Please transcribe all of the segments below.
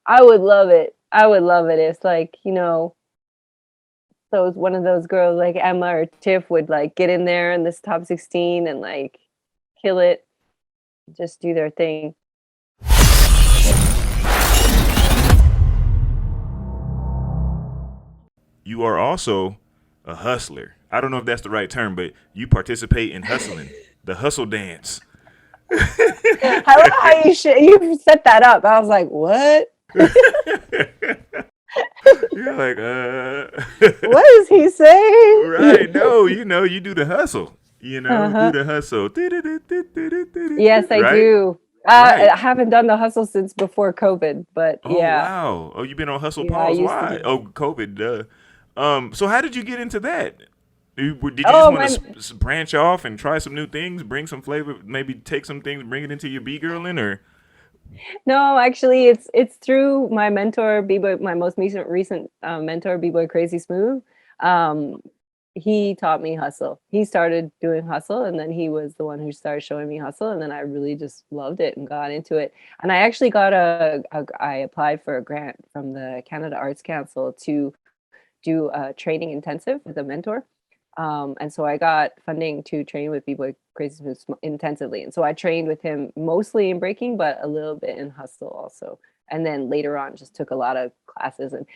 I would love it. I would love it. It's like, so it's one of those girls like Emma or Tiff would like get in there in this top 16 and like kill it, just do their thing. You are also a hustler. I don't know if that's the right term, but you participate in hustling, the hustle dance. I love how you set that up. I was like, what? You're like, What is he saying? right? No, you do the hustle. Do Uh-huh. the hustle. Yes, I Right, do. right. I haven't done the hustle since before COVID, but Oh yeah, wow. Oh, you've been on hustle yeah, I pause. used to Why? do it. Oh, COVID. Duh. So how did you get into that? Did you just Oh, want my to branch off and try some new things, bring some flavor, maybe take some things, bring it into your B girl in, or No, actually, it's through my mentor, B-Boy, my most recent mentor, B-Boy Crazy Smooth. Um, he taught me hustle. He started doing hustle, and then he was the one who started showing me hustle, and then I really just loved it and got into it. And I actually got I applied for a grant from the Canada Arts Council to do a training intensive with a mentor. And so I got funding to train with B-Boy Crazy Smooth intensively. And so I trained with him mostly in breaking, but a little bit in hustle also. And then later on, just took a lot of classes. And,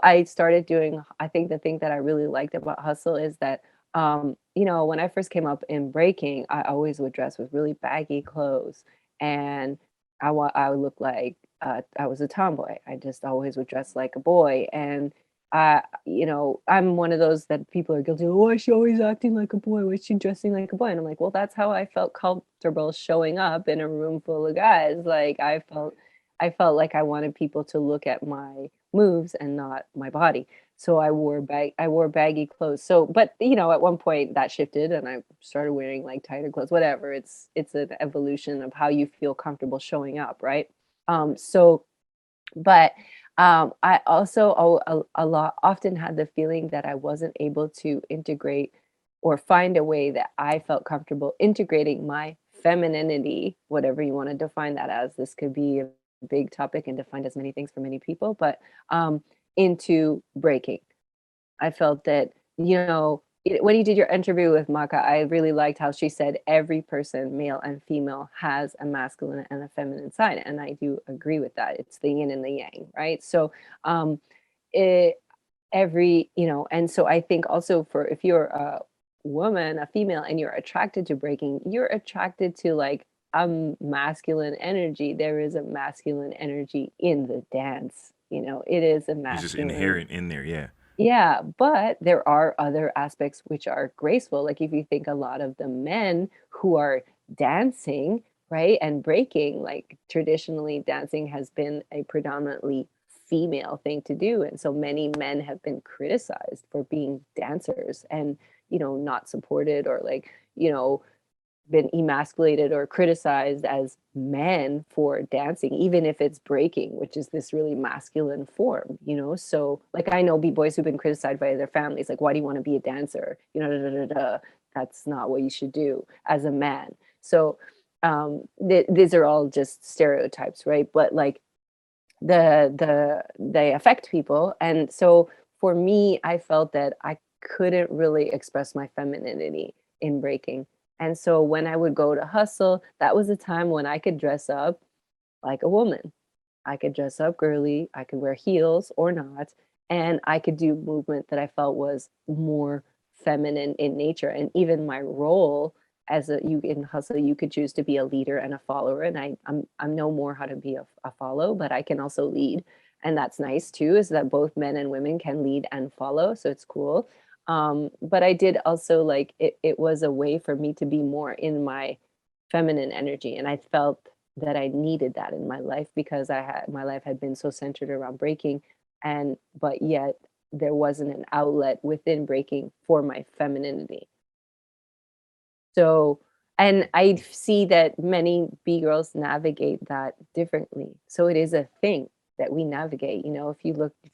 I started doing, I think the thing that I really liked about hustle is that, when I first came up in breaking, I always would dress with really baggy clothes. And I would look like I was a tomboy. I just always would dress like a boy. And I'm one of those that people are guilty. Oh, why is she always acting like a boy? Why is she dressing like a boy? And I'm like, well, that's how I felt comfortable showing up in a room full of guys. Like I felt like I wanted people to look at my moves and not my body. So I wore baggy clothes. So, but at one point that shifted and I started wearing like tighter clothes, whatever. It's an evolution of how you feel comfortable showing up, right? So but I also a lot often had the feeling that I wasn't able to integrate or find a way that I felt comfortable integrating my femininity, whatever you want to define that as. This could be a big topic and defined as many things for many people, but into breaking. I felt that, when you did your interview with Maka, I really liked how she said every person, male and female, has a masculine and a feminine side. And I do agree with that. It's the yin and the yang, right? So, it, and so I think also for if you're a woman, a female, and you're attracted to breaking, you're attracted to like a masculine energy. There is a masculine energy in the dance. It is a it's just masculine. inherent in there? Yeah. Yeah, but there are other aspects which are graceful. Like if you think a lot of the men who are dancing, right, and breaking, like traditionally dancing has been a predominantly female thing to do. And so many men have been criticized for being dancers and, not supported or like, been emasculated or criticized as men for dancing, even if it's breaking, which is this really masculine form, So, like, I know b-boys who've been criticized by their families, like, why do you want to be a dancer? Da, da, da, da. That's not what you should do as a man. So, these are all just stereotypes, right? But like, they affect people, and so for me, I felt that I couldn't really express my femininity in breaking. And so when I would go to hustle, that was a time when I could dress up like a woman. I could dress up girly, I could wear heels or not, and I could do movement that I felt was more feminine in nature. And even my role as a you in hustle, you could choose to be a leader and a follower. And I'm no more how to be a follow, but I can also lead. And that's nice too, is that both men and women can lead and follow. So it's cool. But I did also like it was a way for me to be more in my feminine energy. And I felt that I needed that in my life because my life had been so centered around breaking, and but yet there wasn't an outlet within breaking for my femininity. So, and I see that many B girls navigate that differently. So it is a thing that we navigate. If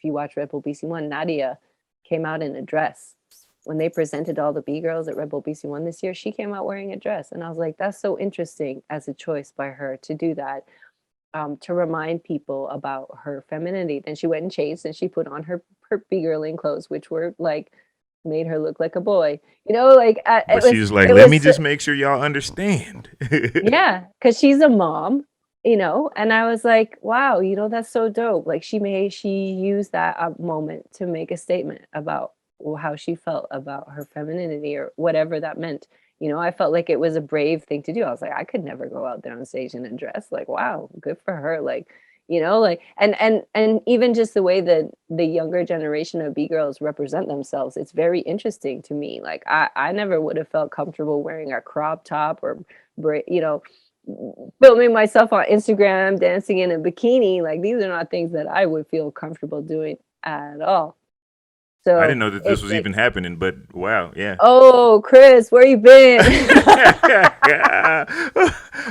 you watch Red Bull BC1, Nadia came out in a dress. When they presented all the B girls at Red Bull BC1 this year, she came out wearing a dress. And I was like, that's so interesting as a choice by her to do that. to remind people about her femininity. Then she went and changed, and she put on her Bgirl clothes, which were like made her look like a boy. You know, like But she was like, it let me was just make sure y'all understand. yeah, because she's a mom, you know, and I was like, wow, you know, that's so dope. Like she used that moment to make a statement about how she felt about her femininity or whatever that meant. You know, I felt like it was a brave thing to do. I was like, I could never go out there on stage in a dress. Like, wow, good for her. Like, you know, like and even just the way that the younger generation of B-girls represent themselves, it's very interesting to me. Like I never would have felt comfortable wearing a crop top or you know, filming myself on Instagram dancing in a bikini. Like these are not things that I would feel comfortable doing at all. I So didn't know that this it's was like, even happening, but wow, yeah. oh, Chris, where you been?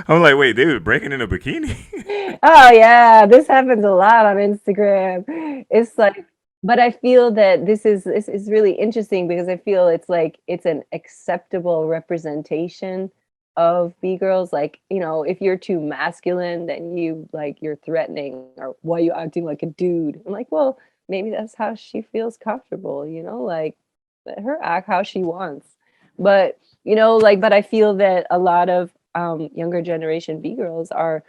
I'm like, wait, they were breaking in a bikini? Oh yeah, this happens a lot on Instagram. It's like, but I feel that this is really interesting because I feel it's like it's an acceptable representation of B-girls. Like, you know, if you're too masculine, then you're threatening, or why you acting like a dude. I'm like, well, maybe that's how she feels comfortable, you know, like let her act how she wants. But, you know, like, but I feel that a lot of younger generation B-girls are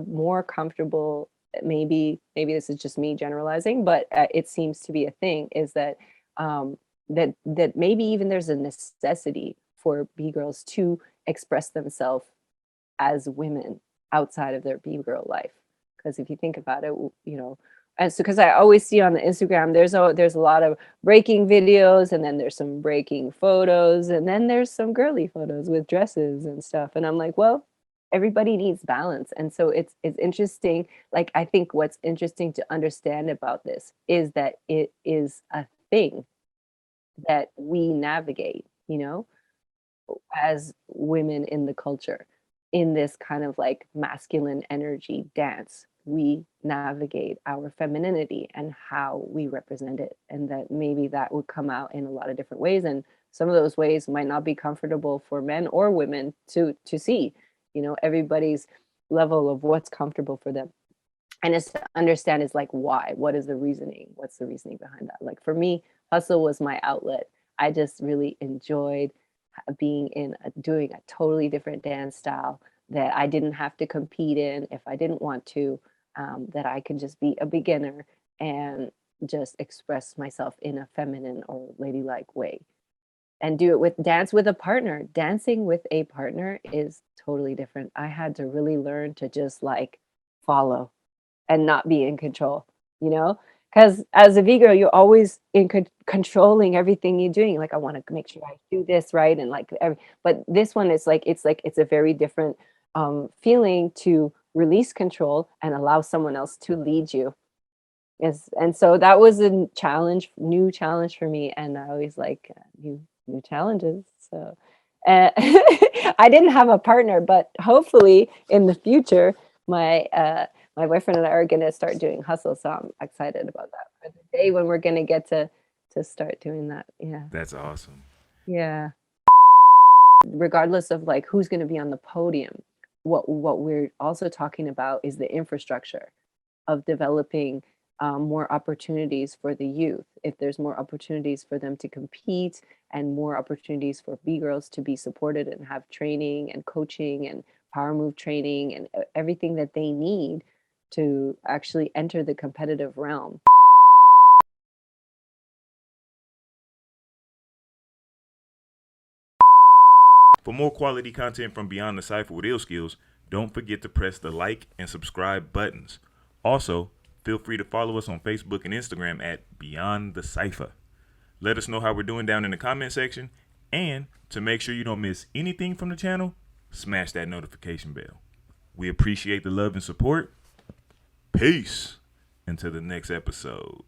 more comfortable. Maybe this is just me generalizing, but it seems to be a thing, is that that maybe even there's a necessity for B-girls to express themselves as women outside of their B-girl life. Because if you think about it, you know, and so because I always see on the Instagram, there's a lot of breaking videos, and then there's some breaking photos, and then there's some girly photos with dresses and stuff. And I'm like, well, everybody needs balance. And so it's interesting. Like I think what's interesting to understand about this is that it is a thing that we navigate, you know, as women in the culture, in this kind of like masculine energy dance. We navigate our femininity and how we represent it, and that maybe that would come out in a lot of different ways, and some of those ways might not be comfortable for men or women to see. You know, everybody's level of what's comfortable for them, and it's to understand is like, why, what is the reasoning, what's the reasoning behind that. Like for me, hustle was my outlet. I just really enjoyed being doing a totally different dance style that I didn't have to compete in if I didn't want to, that I could just be a beginner and just express myself in a feminine or ladylike way, and do it with dance with a partner. Dancing with a partner is totally different. I had to really learn to just like follow and not be in control, you know? Because as a V-girl, you're always controlling everything you're doing. Like, I want to make sure I do this right. And like, but this one is like, it's a very different feeling to release control and allow someone else to lead you. Yes. And so that was a challenge, new challenge for me. And I always like new challenges. So I didn't have a partner, but hopefully in the future, my boyfriend and I are gonna start doing hustle. So I'm excited about that for the day when we're gonna get to start doing that. Yeah. That's awesome. Yeah. Regardless of like who's gonna be on the podium, what we're also talking about is the infrastructure of developing more opportunities for the youth. If there's more opportunities for them to compete and more opportunities for B-girls to be supported and have training and coaching and power move training and everything that they need to actually enter the competitive realm. For more quality content from Beyond the Cypher with Illskillz, don't forget to press the like and subscribe buttons. Also, feel free to follow us on Facebook and Instagram at Beyond the Cypher. Let us know how we're doing down in the comment section, and to make sure you don't miss anything from the channel, smash that notification bell. We appreciate the love and support. Peace. Until the next episode.